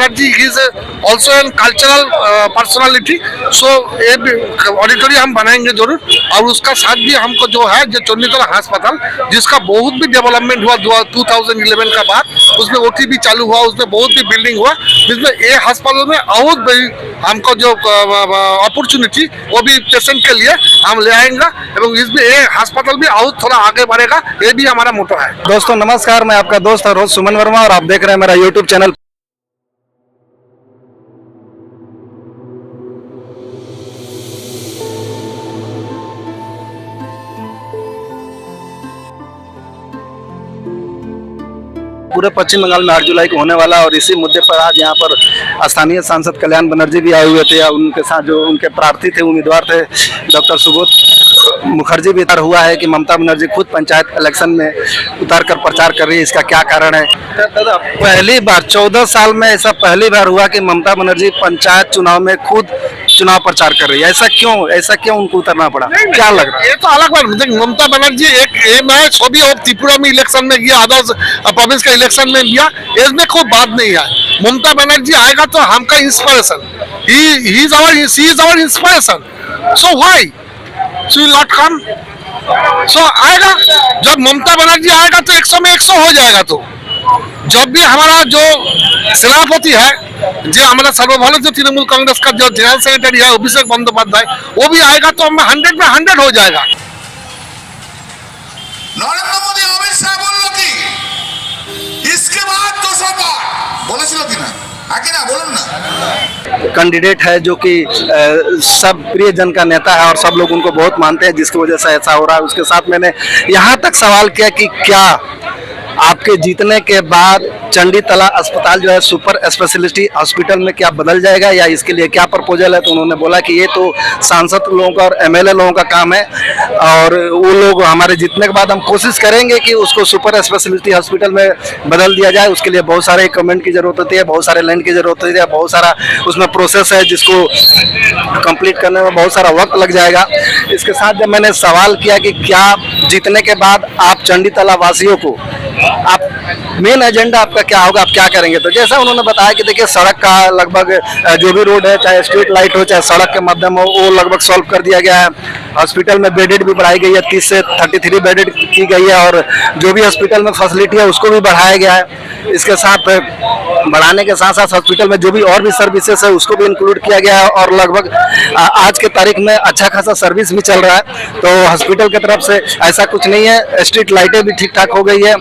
Banerjee is also an cultural personality. So auditorium हम बनाएंगे जरूर, और उसका साथ भी हमको जो है जो चंडीतला अस्पताल जिसका बहुत भी डेवलपमेंट हुआ 2011 का बाद, उसमें OT भी चालू हुआ, उसमें बहुत भी बिल्डिंग हुआ, जिसमें ये अस्पताल में और बड़ी हमको जो अपॉर्चुनिटी वो भी पेशेंट के लिए हम ले आएंगे, एवं इसमें ये अस्पताल भी और थोड़ा आगे बढ़ेगा, ये भी हमारा मोटो है। दोस्तों नमस्कार, मैं आपका दोस्त और होस्ट सुमन वर्मा और आप देख रहे हैं मेरा YouTube चैनल। पूरे पश्चिम बंगाल में 8 जुलाई को होने वाला, और इसी मुद्दे पर आज यहाँ पर स्थानीय सांसद कल्याण बनर्जी भी आए हुए थे, या उनके साथ जो उनके प्रार्थी थे, उम्मीदवार थे डॉक्टर सुबोध मुखर्जी भी उतर हुआ है कि ममता बनर्जी खुद पंचायत इलेक्शन में उतर कर प्रचार कर रही है। इसका क्या कारण है? दादा, पहली बार 14 साल में ऐसा पहली बार हुआ कि ममता बनर्जी पंचायत चुनाव में खुद चुनाव प्रचार कर रही है। ऐसा क्यों उनको उतरना पड़ा? क्या लग रहा है? ये तो अलग बात। ममता बनर्जी एक मैं छवि और त्रिपुरा में इलेक्शन में गया, अदर्स प्रोविंस का इलेक्शन में गया, इसमें कोई बात नहीं है। ममता बनर्जी आएगा तो हमका inspiration, he is our inspiration. So why she will not come? So आएगा, जब ममता बनर्जी आएगा तो 100 में 100 हो जाएगा। तो जब भी हमारा जो सेनापति है, जो हमारा सर्वभारतीय तृणमूल कांग्रेस का जो जनरल सेक्रेटरी है अभिषेक बंदोपाध्याय, वो भी आएगा तो हमें 100 में 100 हो जाएगा। नरेंद्र मोदी अमित शाह बोलो कि इसके बाद 200 पार बोलेছিল कि ना आगे ना बोलूं ना। कैंडिडेट है जो कि सब प्रिय जन का नेता है और सब लोग उनको बहुत मानते हैं, जिसकी वजह से ऐसा हो रहा है। उसके साथ मैंने यहाँ तक सवाल किया कि क्या आपके जीतने के बाद चंडीतला अस्पताल जो है सुपर स्पेशलिटी हॉस्पिटल में क्या बदल जाएगा, या इसके लिए क्या प्रपोजल है? तो उन्होंने बोला कि ये तो सांसद लोगों का और MLA लोगों का काम है, और वो लोग हमारे जीतने के बाद हम कोशिश करेंगे कि उसको सुपर स्पेशलिटी हॉस्पिटल में बदल दिया जाए। उसके लिए बहुत सारे इक्विपमेंट की जरूरत होती है, बहुत सारे लैंड की जरूरत होती है, बहुत सारा उसमें प्रोसेस है जिसको कंप्लीट करने में बहुत सारा वक्त लग जाएगा। इसके साथ जब मैंने सवाल किया कि क्या जीतने के बाद आप चंडीतला वासियों को, आप मेन एजेंडा आपका क्या होगा, आप क्या करेंगे, तो जैसा उन्होंने बताया कि देखिए सड़क का लगभग जो भी रोड है, चाहे स्ट्रीट लाइट हो चाहे सड़क के माध्यम हो, वो लगभग सॉल्व कर दिया गया है। हॉस्पिटल में बेडेड भी बढ़ाई गई है, 30 से 33 बेडेड की गई है, और जो भी हॉस्पिटल में फैसिलिटी है उसको भी बढ़ाया गया है। इसके साथ बढ़ाने के साथ साथ हॉस्पिटल में जो भी और भी सर्विसेज है उसको भी इंक्लूड किया गया है, और लगभग आज के तारीख में अच्छा खासा सर्विस भी चल रहा है। तो हॉस्पिटल की तरफ से ऐसा कुछ नहीं है, स्ट्रीट लाइटें भी ठीक ठाक हो गई है,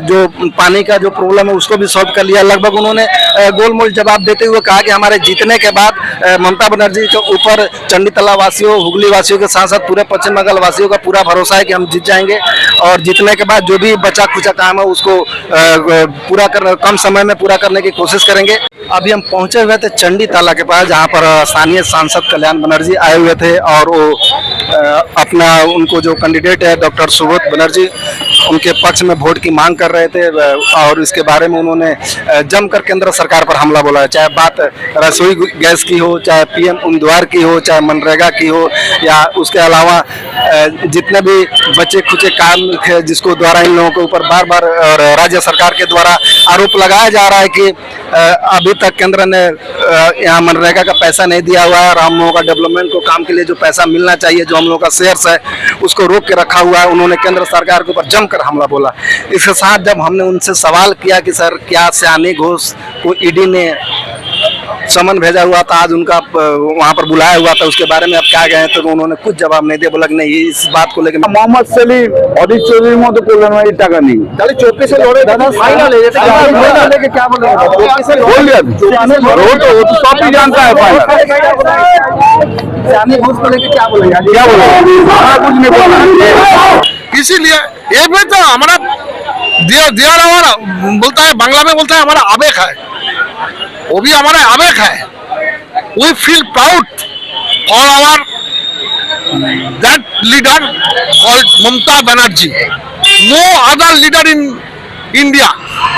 जो पानी का जो प्रॉब्लम है उसको भी सॉल्व कर लिया। लगभग उन्होंने गोलमोल जवाब देते हुए कहा कि हमारे जीतने के बाद ममता बनर्जी के ऊपर चंडीतला वासियों, हुगली वासियों के साथ साथ पूरे पश्चिम बंगाल वासियों का पूरा भरोसा है कि हम जीत जाएंगे, और जीतने के बाद जो भी बचा खुचा काम है उसको पूरा कर कम समय में पूरा करने की कोशिश करेंगे। अभी हम पहुंचे हुए थे चंडीतला के पास, जहां पर स्थानीय सांसद कल्याण बनर्जी आए हुए थे, और वो अपना उनको जो कैंडिडेट है डॉक्टर सुबोध बनर्जी, उनके पक्ष में वोट की मांग कर रहे थे, और इसके बारे में उन्होंने जमकर केंद्र सरकार पर हमला बोला है। चाहे बात रसोई गैस की हो, चाहे PM उम्मीदवार की हो, चाहे मनरेगा की हो, या उसके अलावा जितने भी बचे खुचे काम थे जिसको द्वारा इन लोगों के ऊपर बार बार और राज्य सरकार के द्वारा आरोप लगाया जा रहा है कि अभी तक केंद्र ने यहाँ मनरेगा का पैसा नहीं दिया हुआ है, और हम लोगों का डेवलपमेंट को काम के लिए जो पैसा मिलना चाहिए, जो हम लोगों का शेयर्स है उसको रोक के रखा हुआ है। उन्होंने केंद्र सरकार के ऊपर जमकर हमला बोला। इसके साथ जब हमने उनसे सवाल किया कि सर क्या सयानी घोष को ED ने समन भेजा हुआ था, आज उनका वहाँ पर बुलाया हुआ था, उसके बारे में आप क्या गए, तो उन्होंने कुछ जवाब नहीं दिया। बोला कि नहीं, इस बात को लेकर मोहम्मद सलीम অদিত চৌধুরীর মতো করলেন এই টাকা নেই, তাহলে 24 এ লড়ে দাদা ফাইনাল है, जैसे फाइनल लेके क्या बोल रहे हैं? 24 से बोल दिया, वो तो सब ही जानता है फाइनल। सयानी घोष को लेके क्या बोलेंगे? क्या बोलेंगे? कुछ नहीं बोलना। इसीलिए ये भी तो हमारा दिया हमारा बोलता है, बांग्ला में बोलता है हमारा आवेग है, वो भी हमारा आवेग है। We feel proud for our that leader called Mamata Banerjee, no other leader in India.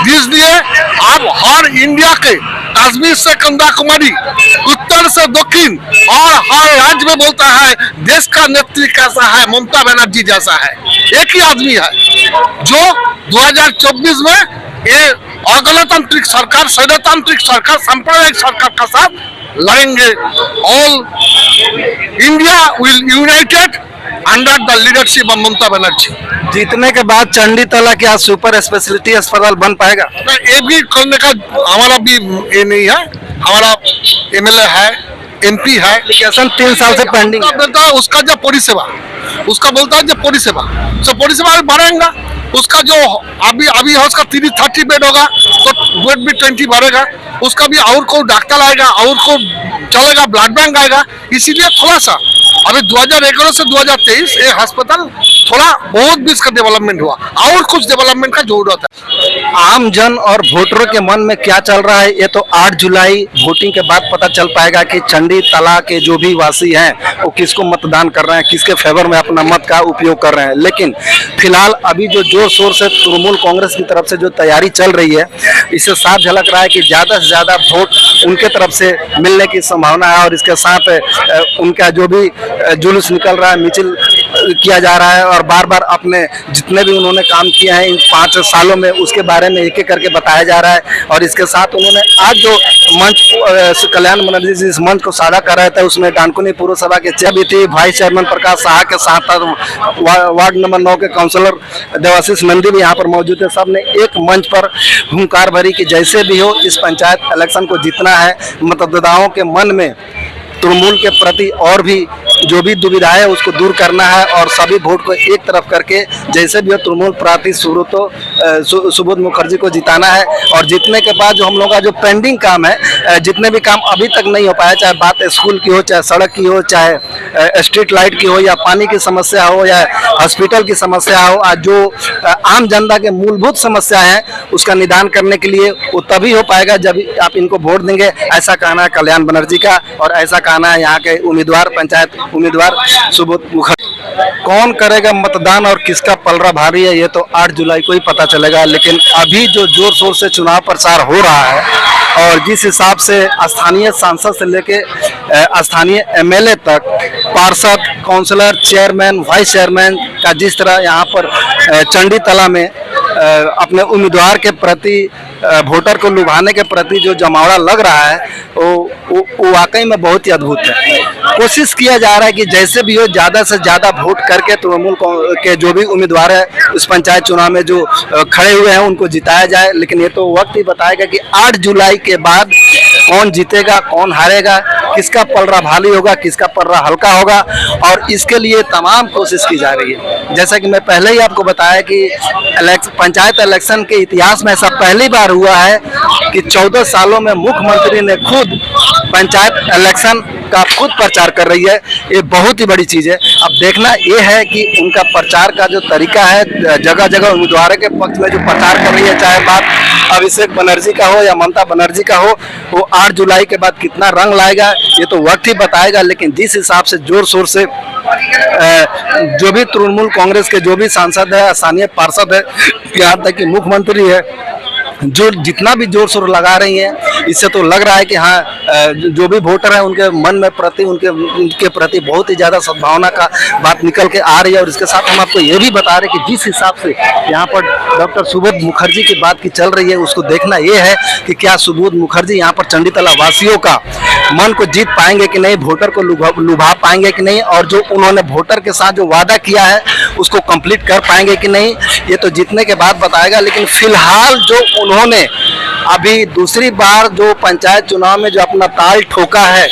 इसलिए अब हर इंडिया के कश्मीर से कन्याकुमारी, उत्तर से दक्षिण, और हर राज्य में बोलता है देश का नेतृत्व कैसा है, ममता बनर्जी जैसा है। एक ही आदमी है जो 2024 में ये अगणतांत्रिक सरकार, स्वैरतांत्रिक सरकार, सांप्रदायिक सरकार का साथ लड़ेंगे। All India will united under the leadership of Mamata Banerjee. जीतने के बाद चंडी तला क्या सुपर स्पेशलिटी अस्पताल बन पाएगा? तो ये भी करने का हमारा भी ये नहीं है, हमारा एमएलए है, एमपी है, एप्लीकेशन 3 साल से पेंडिंग है। बोलता है उसका जो परिसेवा, उसका बोलता है जो परिसेवा, तो परिसेवा भी बढ़ाएगा। उसका जो अभी अभी है उसका 30 बेड होगा तो बेड भी 20 बढ़ेगा। उसका भी और को डॉक्टर आएगा, और को चलेगा, ब्लड बैंक आएगा। इसीलिए थोड़ा सा अभी 2011 से 2023 ये अस्पताल थोड़ा बहुत भी इसका डेवलपमेंट हुआ, और कुछ डेवलपमेंट का जरूरत है। आम जन और वोटरों के मन में क्या चल रहा है ये तो 8 जुलाई वोटिंग के बाद पता चल पाएगा कि चंडी तला के जो भी वासी हैं वो किसको मतदान कर रहे हैं, किसके फेवर में अपना मत का उपयोग कर रहे हैं। लेकिन फिलहाल अभी जो जोर शोर से तृणमूल कांग्रेस की तरफ से जो तैयारी चल रही है, इससे साफ झलक रहा है कि ज़्यादा से ज़्यादा वोट उनके तरफ से मिलने की संभावना है। और इसके साथ उनका जो भी जुलूस निकल रहा है, मिचिल किया जा रहा है और बार बार अपने जितने भी उन्होंने काम किए हैं इन 5 सालों में उसके बारे में एक एक करके बताया जा रहा है। और इसके साथ उन्होंने आज जो मंच कल्याण बनर्जी जी इस मंच को साझा कर रहे थे उसमें डानकुनी पूर्व सभा के चेयर भी थी, वाइस चेयरमैन प्रकाश साहा के साथ वार्ड नंबर 9 के काउंसलर देवाशीष नंदी भी यहाँ पर मौजूद है। सब ने एक मंच पर हुंकार भरी कि जैसे भी हो इस पंचायत इलेक्शन को जीतना है, मतदाताओं के मन में तृणमूल के प्रति और भी जो भी दुविधा है उसको दूर करना है और सभी वोट को एक तरफ करके जैसे भी हो तृणमूल प्रार्थी सुबोध मुखर्जी को जिताना है। और जीतने के बाद जो हम लोग का जो पेंडिंग काम है, जितने भी काम अभी तक नहीं हो पाया, चाहे बात स्कूल की हो, चाहे सड़क की हो, चाहे स्ट्रीट लाइट की हो, या पानी की समस्या हो, या हॉस्पिटल की समस्या हो, आज जो आम जनता के मूलभूत समस्या है उसका निदान करने के लिए वो तभी हो पाएगा जब आप इनको वोट देंगे। ऐसा कहना है कल्याण बनर्जी का और ऐसा कहना है यहाँ के उम्मीदवार, पंचायत उम्मीदवार सुबोध मुखर्जी। कौन करेगा मतदान और किसका पलड़ा भारी है ये तो 8 जुलाई को ही पता चलेगा। लेकिन अभी जो जोर शोर से चुनाव प्रचार हो रहा है और जिस हिसाब से स्थानीय सांसद से लेके स्थानीय एमएलए तक, पार्षद, काउंसलर, चेयरमैन, वाइस चेयरमैन का जिस तरह यहाँ पर चंडी तला में अपने उम्मीदवार के प्रति, वोटर को लुभाने के प्रति जो जमावड़ा लग रहा है वो वाकई में बहुत ही अद्भुत है। कोशिश किया जा रहा है कि जैसे भी हो ज़्यादा से ज़्यादा वोट करके तृणमूल के जो भी उम्मीदवार है उस पंचायत चुनाव में जो खड़े हुए हैं उनको जिताया जाए। लेकिन ये तो वक्त ही बताएगा कि 8 जुलाई के बाद कौन जीतेगा, कौन हारेगा, किसका पलड़ा भारी होगा, किसका पलड़ा हल्का होगा। और इसके लिए तमाम कोशिश की जा रही है। जैसा कि मैं पहले ही आपको बताया कि पंचायत इलेक्शन के इतिहास में ऐसा पहली बार हुआ है कि 14 सालों में मुख्यमंत्री ने खुद पंचायत इलेक्शन का खुद प्रचार कर रही है। ये बहुत ही बड़ी चीज़ है। अब देखना ये है कि उनका प्रचार का जो तरीका है, जगह जगह उम्मीदवारों के पक्ष में जो प्रचार कर रही है, चाहे बात अभिषेक बनर्जी का हो या ममता बनर्जी का हो, वो 8 जुलाई के बाद कितना रंग लाएगा ये तो वक्त ही बताएगा। लेकिन जिस हिसाब से जोर शोर से जो भी तृणमूल कांग्रेस के जो भी सांसद है, स्थानीय पार्षद है, यहाँ तक कि मुख्यमंत्री है, जो जितना भी जोर शोर लगा रही हैं, इससे तो लग रहा है कि हाँ जो भी वोटर है उनके मन में प्रति उनके प्रति बहुत ही ज़्यादा सद्भावना का बात निकल के आ रही है। और इसके साथ हम आपको ये भी बता रहे हैं कि जिस हिसाब से यहाँ पर डॉक्टर सुबोध मुखर्जी की बात की चल रही है, उसको देखना ये है कि क्या सुबोध मुखर्जी यहाँ पर चंडी तला वासियों का मन को जीत पाएंगे कि नहीं, वोटर को लुभा पाएंगे कि नहीं, और जो उन्होंने वोटर के साथ जो वादा किया है उसको कंप्लीट कर पाएंगे कि नहीं, ये तो जीतने के बाद बताएगा। लेकिन फिलहाल जो उन्होंने अभी दूसरी बार जो पंचायत चुनाव में जो अपना ताल ठोका है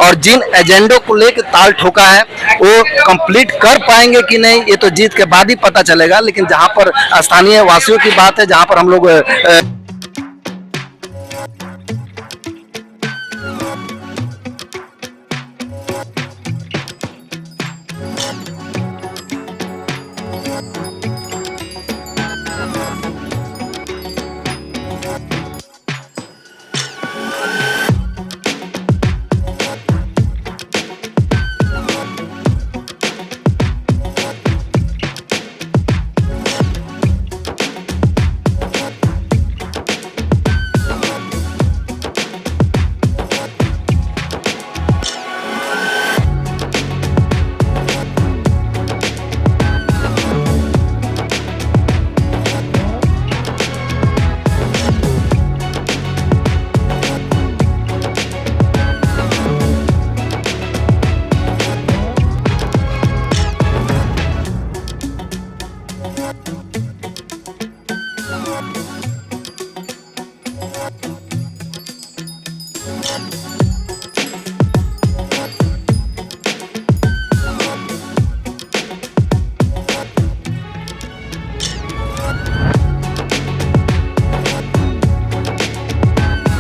और जिन एजेंडों को लेकर ताल ठोका है वो कंप्लीट कर पाएंगे कि नहीं, ये तो जीत के बाद ही पता चलेगा। लेकिन जहां पर स्थानीय वासियों की बात है, जहां पर हम लोग